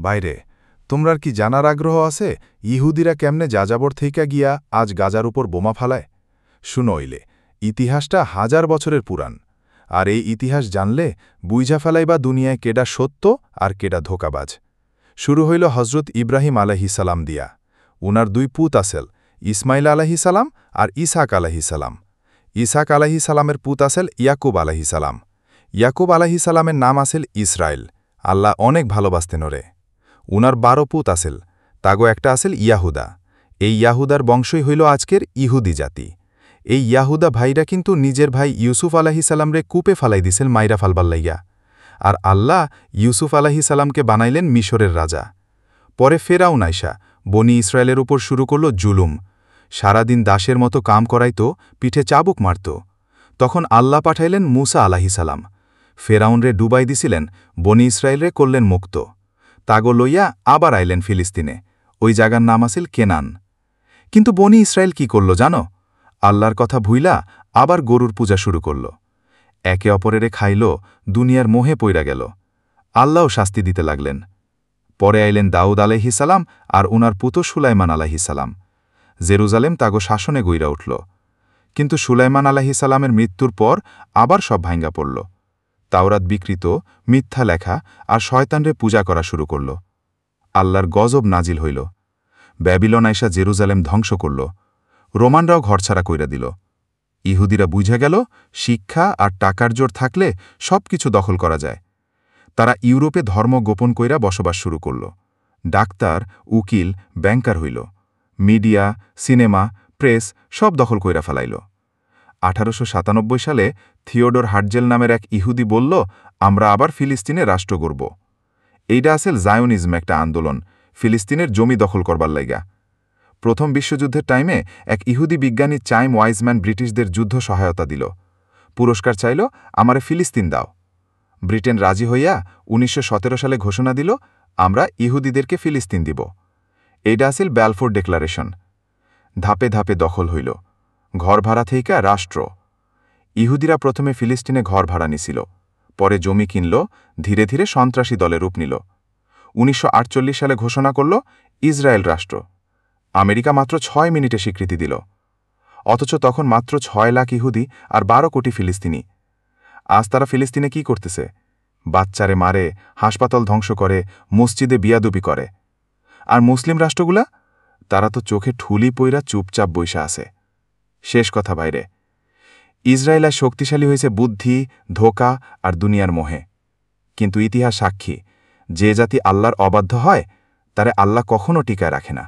বাইরে তোমরার কি জানার আগ্রহ আছে ইহুদিরা কেমনে যাযাবর থেইকা গিয়া আজ গাজার উপর বোমা ফালায়? শুনো ইলে ইতিহাসটা হাজার বছরের পুরাণ, আর এই ইতিহাস জানলে বুইঝা ফেলাইবা দুনিয়ায় কেডা সত্য আর কেডা ধোকাবাজ। শুরু হইল হজরত ইব্রাহিম আলাইহিসালাম দিয়া। উনার দুই পুত আসেল, ইসমাইল আলাইহিসালাম আর ইসাক আলাইহিসালাম। ইসাক আলাইহিসালামের পুত আসেল ইয়াকুব আলাইহিসালাম। ইয়াকুব আলাইহিসালামের নাম আসেল ইসরায়েল। আল্লাহ অনেক ভালোবাসতেন ওরে। উনার 12 পুত আসেল, তাগো একটা আসেল ইয়াহুদা। এই ইয়াহুদার বংশই হইল আজকের ইহুদি জাতি। এই ইয়াহুদা ভাইরা কিন্তু নিজের ভাই ইউসুফ আলাহিসাল্লামরে কূপে ফালাই দিছেন মাইরা ফালবার লাইয়া। আর আল্লাহ ইউসুফ আলাহিসাল্লামকে বানাইলেন মিশরের রাজা। পরে ফেরাউন আইসা বনি ইসরায়েলের উপর শুরু করল জুলুম। সারাদিন দাসের মতো কাম করাইত, পিঠে চাবুক মারত। তখন আল্লাহ পাঠাইলেন মুসা আলাহিসাল্লাম। ফেরাউনরে ডুবাই দিছিলেন, বনি ইসরায়েলরে করলেন মুক্ত। তাগো লইয়া আবার আইলেন ফিলিস্তিনে, ওই জায়গার নাম আসিল কেনান। কিন্তু বনি ইসরায়েল কি করল জানো? আল্লাহর কথা ভুইলা আবার গরুর পূজা শুরু করল। একে অপরেরে খাইল, দুনিয়ার মোহে পইরা গেল। আল্লাহও শাস্তি দিতে লাগলেন। পরে আইলেন দাউদ আলাইহিসালাম আর উনার পুত সুলাইমান আলাইহিসালাম। জেরুজালেম তাগো শাসনে গইরা উঠল। কিন্তু সুলাইমান আলাইহিসালামের মৃত্যুর পর আবার সব ভাঙ্গা পড়ল। তাওরাত বিকৃত, মিথ্যা লেখা আর শয়তানরে পূজা করা শুরু করল। আল্লাহর গজব নাজিল হইল। ব্যাবিলন আইসা জেরুজালেম ধ্বংস করল। রোমানরাও ঘরছাড়া কইরা দিল। ইহুদিরা বুঝে গেল শিক্ষা আর টাকার জোর থাকলে সব কিছু দখল করা যায়। তারা ইউরোপে ধর্ম গোপন কইরা বসবাস শুরু করল। ডাক্তার, উকিল, ব্যাংকার হইল। মিডিয়া, সিনেমা, প্রেস সব দখল কইরা ফেলাইল। 1897 সালে থিওডোর হার্টজেল নামের এক ইহুদি বলল, আমরা আবার ফিলিস্তিনে রাষ্ট্র গড়ব। এইটা আসেল জায়োনিজম একটা আন্দোলন, ফিলিস্তিনের জমি দখল করবার লাইগা। প্রথম বিশ্বযুদ্ধের টাইমে এক ইহুদি বিজ্ঞানী চাইম ওয়াইজম্যান ব্রিটিশদের যুদ্ধ সহায়তা দিল। পুরস্কার চাইল, আমারে ফিলিস্তিন দাও। ব্রিটেন রাজি হইয়া 1917 সালে ঘোষণা দিল, আমরা ইহুদিদেরকে ফিলিস্তিন দিব। এইটা আসিল ব্যালফোর ডিক্লারেশন। ধাপে ধাপে দখল হইল। ঘর ভাড়া থেইকা রাষ্ট্র। ইহুদিরা প্রথমে ফিলিস্তিনে ঘর ভাড়া নিছিল, পরে জমি কিনল, ধীরে ধীরে সন্ত্রাসী দলে রূপ নিল। 1948 সালে ঘোষণা করল ইসরায়েল রাষ্ট্র। আমেরিকা মাত্র 6 মিনিটে স্বীকৃতি দিল। অথচ তখন মাত্র 6 লাখ ইহুদি আর 12 কোটি ফিলিস্তিনি। আজ তারা ফিলিস্তিনে কি করতেছে? বাচ্চারে মারে, হাসপাতাল ধ্বংস করে, মসজিদে বিয়াদুবি করে। আর মুসলিম রাষ্ট্রগুলা? তারা তো চোখে ঠুলি পইরা চুপচাপ বইসা আছে। শেষ কথা বাইরে, ইসরায়েল আর শক্তিশালী হয়েছে বুদ্ধি, ধোঁকা আর দুনিয়ার মোহে। কিন্তু ইতিহাস সাক্ষী, যে জাতি আল্লাহর অবাধ্য হয় তারে আল্লাহ কখনও টিকায় রাখে না।